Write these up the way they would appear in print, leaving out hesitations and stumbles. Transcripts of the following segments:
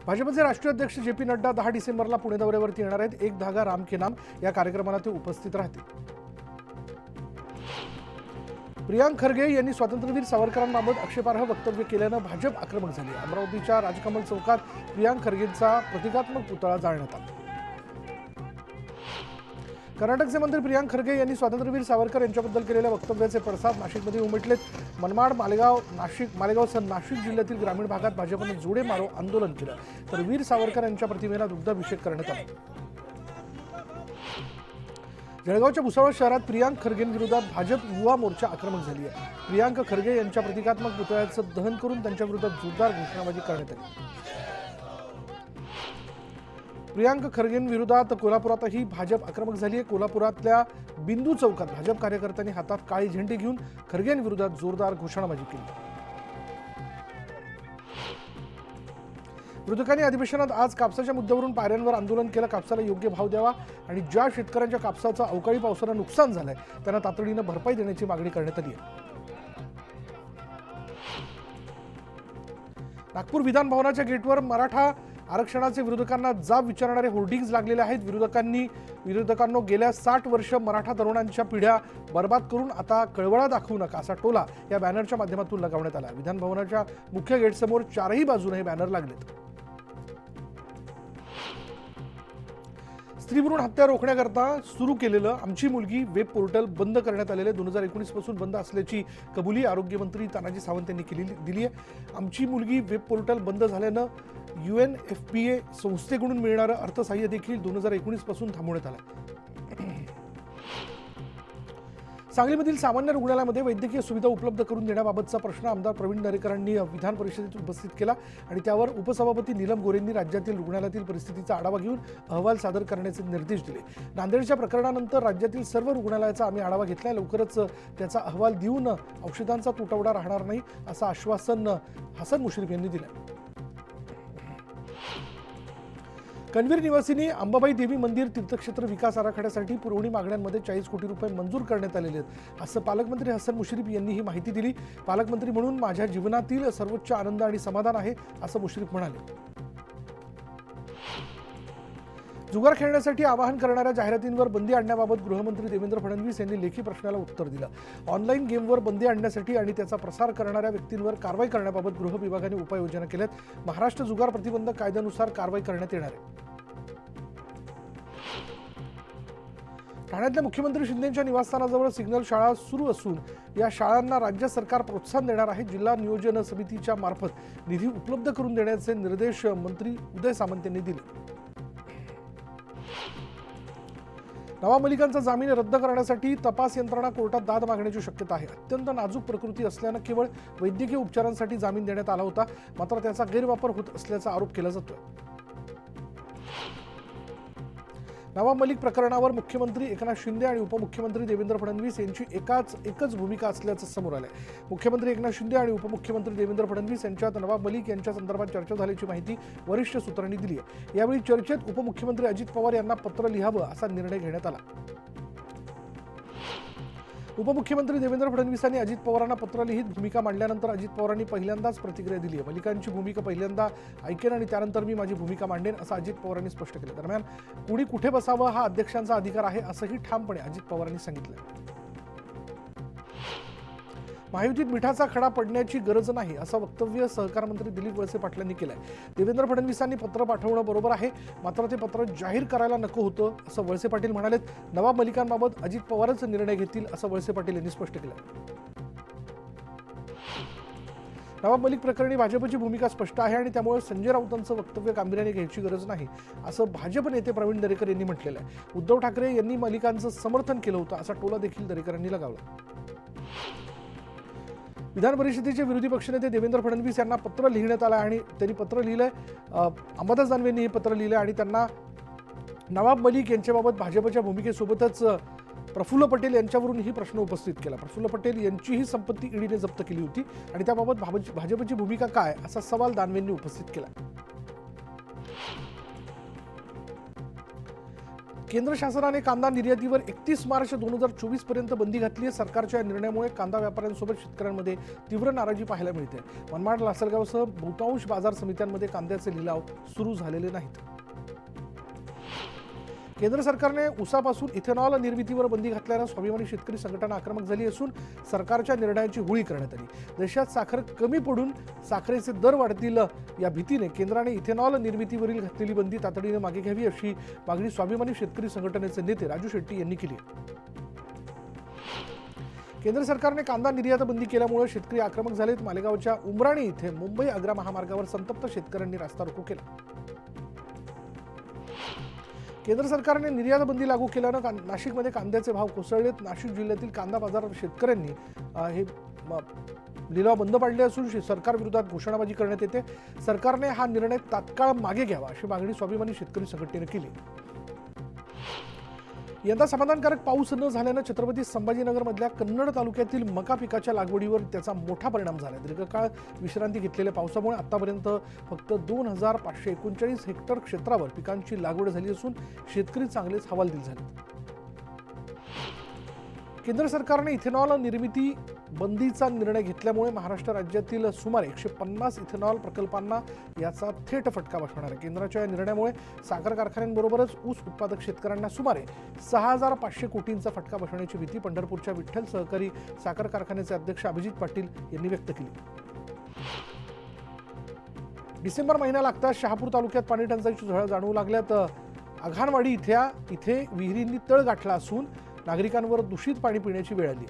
भाजपचे राष्ट्रीय अध्यक्ष जे.पी. नड्डा 10 डिसेंबरला पुणे दौऱ्यावरती येणार आहेत। एक धागा राम के नाम या कार्यक्रमाला ते उपस्थित राहतील। प्रियांक खरगे यांनी स्वातंत्र्यवीर सावरकरांबाबत आक्षेपार्ह वक्तव्य केल्यानं भाजप आक्रमक झाली। अमरावतीच्या राजकमल चौकात प्रियांक खरगेंचा प्रतिकात्मक पुतळा जाळण्यात आला। कर्नाटकचे मंत्री प्रियांक खरगे यांनी स्वातंत्र्यवीर सावरकर यांच्याबद्दल केलेल्या वक्तव्याचे पडसाद नाशिकमध्ये उमटलेत। मनमाड, मालेगावसह नाशिक जिल्ह्यातील ग्रामीण भागात भाजपने जोडे मारो आंदोलन केलं, तर वीर सावरकर यांच्या प्रतिमेला दुग्धाभिषेक करण्यात आला। जळगावच्या भुसावळ शहरात प्रियांक खरगेंविरोधात भाजप युवा मोर्चा आक्रमक झाली आहे। प्रियांक खरगे यांच्या प्रतिकात्मक पुतळ्याचं दहन करून त्यांच्या विरोधात जोरदार घोषणाबाजी करण्यात आली। प्रियांक खरगेंविरोधात कोल्हापुरातही भाजप आक्रमक झाली आहे। कोल्हापुरातल्या बिंदू चौकात भाजप कार्यकर्त्यांनी हातात काळी झेंडे घेऊन खरगेंविरोधात जोरदार घोषणाबाजी केली। विरोधकांनी अधिवेशनात आज कापसाच्या मुद्द्यावरून पायऱ्यांवर आंदोलन केलं। कापसाला योग्य भाव द्यावा आणि ज्या शेतकऱ्यांच्या कापसाचं अवकाळी पावसानं नुकसान झालंय त्यांना तातडीनं भरपाई देण्याची मागणी करण्यात आली आहे। नागपूर विधान भवनाच्या गेटवर मराठा आरक्षणाचे विरोधकांना जाब विचारणारे होर्डिंग्ज लागलेले आहेत। विरोधकांनो गेल्या 60 वर्ष मराठा तरुणांच्या पिढ्या बर्बाद करून आता कळवळा दाखवू नका असा टोला या बॅनरच्या माध्यमातून लगावण्यात आला। विधान भवनाच्या मुख्य गेटसमोर चारही बाजूने हे बॅनर लागलेत। स्त्रीभ्रूण हत्या रोखण्याकरता सुरू केलेलं आमची मुलगी वेब पोर्टल बंद करण्यात आलेले 2019 पासून बंद असल्याची कबुली आरोग्यमंत्री तानाजी सावंत यांनी दिली आहे। आमची मुलगी वेब पोर्टल बंद झाल्यानं UNFPA संस्थेकडून मिळणारं अर्थसहाय्य देखील 2019 पासून थांबवण्यात आलं। सांगलीमधील सामान्य रुग्णालयामध्ये वैद्यकीय सुविधा उपलब्ध करून देण्याबाबतचा प्रश्न आमदार प्रवीण दरेकरांनी विधान परिषदेत उपस्थित केला आणि त्यावर उपसभापती नीलम गोरेंनी राज्यातील रुग्णालयातील परिस्थितीचा आढावा घेऊन अहवाल सादर करण्याचे निर्देश दिले। नांदेडच्या प्रकरणानंतर राज्यातील सर्व रुग्णालयाचा आम्ही आढावा घेतला, लवकरच त्याचा अहवाल देऊन औषधांचा तुटवडा राहणार नाही असं आश्वासन हसन मुश्रीफ यांनी दिलं। कणवीर निवासिनी अंबाबाई देवी मंदिर तीर्थक्षेत्र विकास आराखड्यासाठी पुरवणी मागण्यांमध्ये 40 कोटी रुपये मंजूर करण्यात आलेले आहेत असं पालकमंत्री हसन मुश्रीफ यांनी ही माहिती दिली। पालकमंत्री म्हणून माझ्या जीवनातील सर्वोच्च आनंद आणि समाधान आहे असं मुश्रीफ म्हणाले। जुगार खेळण्यासाठी आवाहन करणाऱ्या जाहिरातींवर बंदी आणण्याबाबत गृहमंत्री देवेंद्र फडणवीस यांनी लेखी प्रश्नाला उत्तर दिलं। ऑनलाईन गेमवर बंदी आणण्यासाठी आणि त्याचा प्रसार करणाऱ्या व्यक्तींवर कारवाई करण्याबाबत गृह विभागाने उपाययोजना केल्यात। महाराष्ट्र जुगार प्रतिबंधक कायद्यानुसार कारवाई करण्यात येणार आहे। ठाण्यातल्या मुख्यमंत्री शिंदेंच्या निवासस्थानाजवळ सिग्नल शाळा सुरू असून या शाळांना राज्य सरकार प्रोत्साहन देणार आहे। जिल्हा नियोजन समितीच्या मार्फत निधी उपलब्ध करून देण्याचे निर्देश मंत्री उदय सामंत यांनी दिले। नवाब मलिकांचा जामीन रद्द करण्यासाठी तपास यंत्रणा कोर्टात दाद मागण्याची शक्यता आहे। अत्यंत नाजूक प्रकृती असल्यानं केवळ वैद्यकीय उपचारांसाठी जामीन देण्यात आला होता, मात्र त्याचा गैरवापर होत असल्याचा आरोप केला जातोय। नवाब मलिक प्रकरणावर मुख्यमंत्री एकनाथ शिंदे आणि उपमुख्यमंत्री देवेंद्र फडणवीस यांची एकच भूमिका असल्याचं समोर आलंय। मुख्यमंत्री एकनाथ शिंदे आणि उपमुख्यमंत्री देवेंद्र फडणवीस यांच्यात नवाब मलिक यांच्या संदर्भात चर्चा झाल्याची माहिती वरिष्ठ सूत्रांनी दिली आहे। यावेळी चर्चेत उपमुख्यमंत्री अजित पवार यांना पत्र लिहावं असा निर्णय घेण्यात आला। उपमुख्यमंत्री देवेंद्र फडणवीसांनी अजित पवारांना पत्र लिहित भूमिका मांडल्यानंतर अजित पवारांनी पहिल्यांदाच प्रतिक्रिया दिली आहे। मलिकांची भूमिका पहिल्यांदा ऐकेन आणि त्यानंतर मी माझी भूमिका मांडेन असं अजित पवारांनी स्पष्ट केलं। दरम्यान कुणी कुठे बसावं हा अध्यक्षांचा अधिकार आहे असंही ठामपणे अजित पवारांनी सांगितलं। महायुतीत मिठाचा खडा पडण्याची गरज नाही असं वक्तव्य सहकार मंत्री दिलीप वळसे पाटलांनी केलंय। देवेंद्र फडणवीसांनी पत्र पाठवणं बरोबर आहे, मात्र ते पत्र जाहीर करायला नको होतं असं वळसे पाटील म्हणालेत। नवाब मलिकांबाबत अजित पवारच निर्णय घेतील असं वळसे पाटील यांनी स्पष्ट केलं। नवाब मलिक प्रकरणी भाजपची भूमिका स्पष्ट आहे आणि त्यामुळे संजय राऊतांचं वक्तव्य गांभीर्याने घ्यायची गरज नाही असं भाजप नेते प्रवीण दरेकर यांनी म्हटलेलं आहे। उद्धव ठाकरे यांनी मलिकांचं समर्थन केलं होतं असा टोला देखील दरेकरांनी लगावला। विधान परिषदेचे विरोधी पक्षनेते देवेंद्र फडणवीस यांना पत्र लिहिण्यात आलं आणि त्यांनी पत्र लिहिलंय। अंबादास दानवेंनी हे पत्र लिहिलंय आणि त्यांना नवाब मलिक यांच्याबाबत भाजपच्या भूमिकेसोबतच प्रफुल्ल पटेल यांच्यावरूनही प्रश्न उपस्थित केला। प्रफुल्ल पटेल यांचीही संपत्ती ईडीने जप्त केली होती आणि त्याबाबत भाजपची भूमिका काय असा सवाल दानवेंनी उपस्थित केला। केंद्र शासनाने कांदा निर्यातीवर 31 मार्च 2024 पर्यंत बंदी घातली आहे. सरकारच्या या निर्णयामुळे कांदा व्यापाऱ्यांसोबत शेतकऱ्यांमध्ये तीव्र नाराजी पाहायला मिळते. मनमाड, लासलगावसह बहुतांश बाजार समित्यांमध्ये कांद्याचे लिलाव सुरू झालेले नाहीत. केंद्र सरकारने ऊसापासून इथेनॉल निर्मितीवर बंदी घातल्याने स्वाभिमानी शेतकरी संघटना आक्रमक झाली असून सरकारच्या निर्णयाची होळी करण्यात आली. देशात साखर कमी पडून साखरेचे दर वाढतील या भीतीने केंद्राने इथेनॉल निर्मितीवरील घातलेली बंदी तातडीने मागे घ्यावी अशी मागणी स्वाभिमानी शेतकरी संघटनेचे नेते राजू शेट्टी यांनी केली. केंद्र सरकारने कांदा निर्यात बंदी केल्यामुळे शेतकरी आक्रमक झालेत. मालेगावच्या उमराणी इथे मुंबई आग्रा महामार्गावर संतप्त शेतकऱ्यांनी रास्ता रोको केला. केंद्र सरकारने निर्यात बंदी लागू केल्यानं नाशिकमध्ये कांद्याचे भाव कोसळलेत. नाशिक जिल्ह्यातील कांदा बाजारात शेतकऱ्यांनी हे लिलाव बंद पाडले असून सरकारविरोधात घोषणाबाजी करण्यात येते. सरकारने हा निर्णय तात्काळ मागे घ्यावा अशी मागणी स्वाभिमानी शेतकरी संघटनेने केली. यंदा समाधानकारक पाऊस न झाल्यानं छत्रपती संभाजीनगरमधल्या कन्नड तालुक्यातील मका पिकाच्या लागवडीवर त्याचा मोठा परिणाम झाला. दीर्घकाळ विश्रांती घेतलेल्या पावसामुळे आतापर्यंत फक्त 2539 हेक्टर क्षेत्रावर पिकांची लागवड झाली असून शेतकरी चांगलेच हवालदिल झाले. केंद्र सरकारने इथेनॉल निर्मिती बंदीचा निर्णय घेतल्यामुळे महाराष्ट्र राज्यातील सुमारे 150 इथेनॉल प्रकल्पांना याचा थेट फटका बसणार आहे. केंद्राच्या या निर्णयामुळे साखर कारखान्यांबरोबरच ऊस उत्पादक शेतकऱ्यांना सुमारे 6500 कोटींचा फटका बसण्याची भीती पंढरपूरच्या विठ्ठल सहकारी साखर कारखान्याचे अध्यक्ष अभिजित पाटील यांनी व्यक्त केली. डिसेंबर महिना लागताच शहापूर तालुक्यात पाणी टंचाईची झळ जाणवू लागल्यात. आघाणवाडी इथे विहिरींनी तळ गाठला असून नागरिकांवर दूषित पाणी पिण्याची वेळ आली.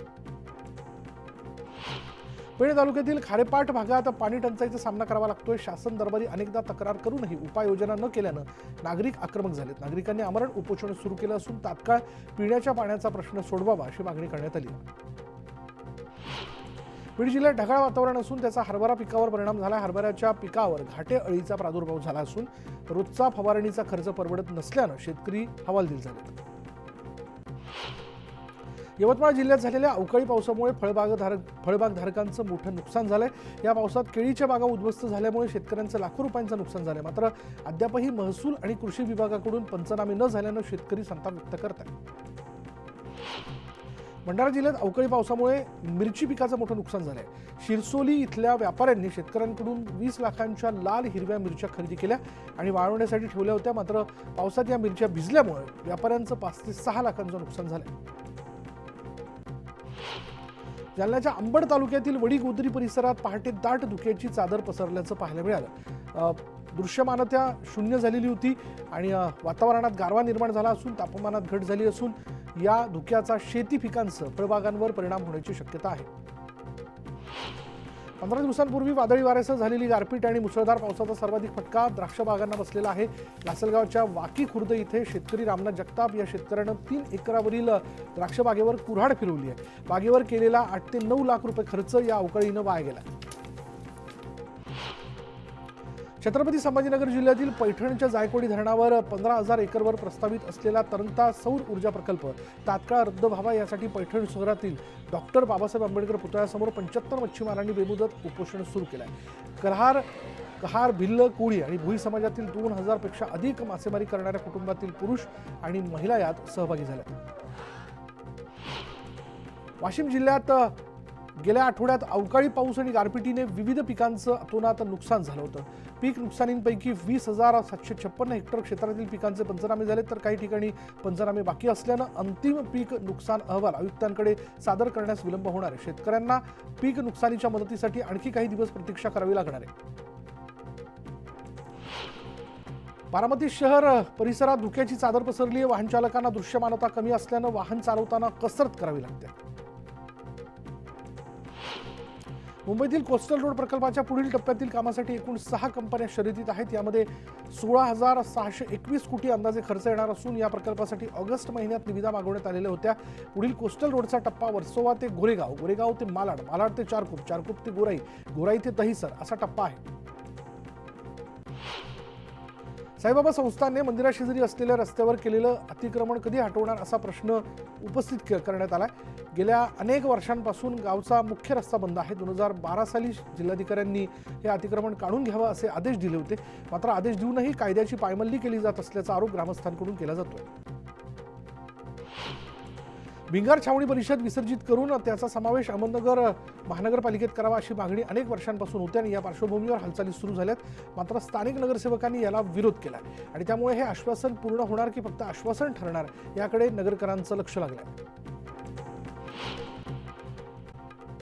पेण तालुक्यातील खारेपाट भागात पाणी टंचाईचा सामना करावा लागतोय. शासन दरबारी अनेकदा तक्रार करूनही उपाययोजना न केल्यानं नागरिक आक्रमक झालेत. नागरिकांनी आमरण उपोषण सुरू केलं असून तात्काळ पिण्याच्या पाण्याचा प्रश्न सोडवावा अशी मागणी करण्यात आली. बीड जिल्ह्यात ढगाळ वातावरण असून त्याचा हरभरा पिकावर परिणाम झाला. हरभऱ्याच्या पिकावर घाटे अळीचा प्रादुर्भाव झाला असून रोजचा फवारणीचा खर्च परवडत नसल्यानं शेतकरी हवालदिल झाले. यवतमाळ जिल्ह्यात झालेल्या अवकाळी पावसामुळे फळबागधारकांचं मोठं नुकसान झालंय. या पावसात केळीच्या बागा उद्ध्वस्त झाल्यामुळे शेतकऱ्यांचं लाखो रुपयांचं नुकसान झालंय. मात्र अद्यापही महसूल आणि कृषी विभागाकडून पंचनामे न झाल्यानं शेतकरी संताप व्यक्त करतात. भंडारा जिल्ह्यात अवकाळी पावसामुळे मिरची पिकाचं मोठं नुकसान झालंय. शिरसोली इथल्या व्यापाऱ्यांनी शेतकऱ्यांकडून 20 लाखांच्या लाल हिरव्या मिरच्या खरेदी केल्या आणि वाळवण्यासाठी ठेवल्या होत्या. मात्र पावसात या मिरच्या भिजल्यामुळे व्यापाऱ्यांचं 5 ते 6 लाखांचं नुकसान झालंय. जालन्याच्या अंबड तालुक्यातील वडीगोद्री परिसरात पहाटे दाट धुक्याची चादर पसरल्याचं पाहायला मिळालं. दृश्यमानता शून्य झालेली होती आणि वातावरणात गारवा निर्माण झाला असून तापमानात घट झाली असून या धुक्याचा शेती पिकांसह फळबागांवर परिणाम होण्याची शक्यता आहे. 15 दिवसांपूर्वी वादळी वाऱ्यासह झालेली गारपीट आणि मुसळधार पावसाचा सर्वाधिक फटका द्राक्ष बागांना बसलेला आहे. लासलगावच्या वाकी खुर्द इथे शेतकरी रामनाथ जगताप या शेतकऱ्यानं 3 एकरावरील द्राक्ष बागेवर कुऱ्हाड फिरवली आहे. बागेवर केलेला 8 ते 9 लाख रुपये खर्च या अवकाळीनं वाया गेला. छत्रपती संभाजीनगर जिल्ह्यातील पैठणच्या जायकवाडी धरणावर 15,000 एकरवर प्रस्तावित असलेला तरंगता सौर ऊर्जा प्रकल्प तात्काळ रद्द व्हावा यासाठी पैठण शहरातील डॉक्टर बाबासाहेब आंबेडकर पुतळ्यासमोर 75 मच्छीमारांनी बेमुदत उपोषण सुरू केलं आहे. कहार, भिल्ल, कोळी आणि भोई समाजातील 2000 पेक्षा अधिक मासेमारी करणाऱ्या कुटुंबातील पुरुष आणि महिला यात सहभागी झाल्या. वाशिम जिल्ह्यात गेल्या आठवड्यात अवकाळी पाऊस आणि गारपिटीने विविध पिकांचं अतोनात नुकसान झालं होतं. पीक नुकसानींपैकी 20,756 हेक्टर क्षेत्रातील पिकांचे पंचनामे झाले तर काही ठिकाणी पंचनामे बाकी असल्यानं अंतिम पीक नुकसान अहवाल आयुक्तांकडे सादर करण्यास विलंब होणार आहे. शेतकऱ्यांना पीक नुकसानीच्या मदतीसाठी आणखी काही दिवस प्रतीक्षा करावी लागणार आहे. बारामती शहर परिसरात धुक्याची चादर पसरली आहे. वाहन चालकांना दृश्यमानता कमी असल्यानं वाहन चालवताना कसरत करावी लागते. मुंबईतील कोस्टल रोड प्रकल्पाच्या पुढील टप्प्यातील कामासाठी एकूण 6 कंपन्या शर्यतीत आहेत. यामध्ये 16,621 कोटी अंदाजे खर्च येणार असून या प्रकल्पासाठी ऑगस्ट महिन्यात निविदा मागवण्यात आलेल्या होत्या. पुढील कोस्टल रोडचा टप्पा वर्सोवा ते गोरेगाव, गोरेगाव ते मालाड, मालाड ते चारकोप, चारकोप ते गोराई, गोराई ते दहिसर असा टप्पा आहे. साईबाबा संस्थानने मंदिराशेजारी असलेल्या रस्त्यावर केलेलं अतिक्रमण कधी हटवणार असा प्रश्न उपस्थित करण्यात आला. गेल्या अनेक वर्षांपासून गावचा मुख्य रस्ता बंद आहे. 2012 साली जिल्हाधिकाऱ्यांनी हे अतिक्रमण काढून घ्यावं असे आदेश दिले होते. मात्र आदेश देऊनही कायद्याची पायमल्ली केली जात असल्याचा आरोप ग्रामस्थांकडून केला जातोय. भिंगार छावणी परिषद विसर्जित करून त्याचा समावेश अहमदनगर महानगरपालिकेत करावा अशी मागणी अनेक वर्षांपासून होती आणि या पार्श्वभूमीवर हालचाली सुरू झाल्यात। मात्र स्थानिक नगरसेवकांनी याला विरोध केला आणि त्यामुळे हे आश्वासन पूर्ण होणार की फक्त आश्वासन ठरणार याकडे नगरकरांचं लक्ष लागलं।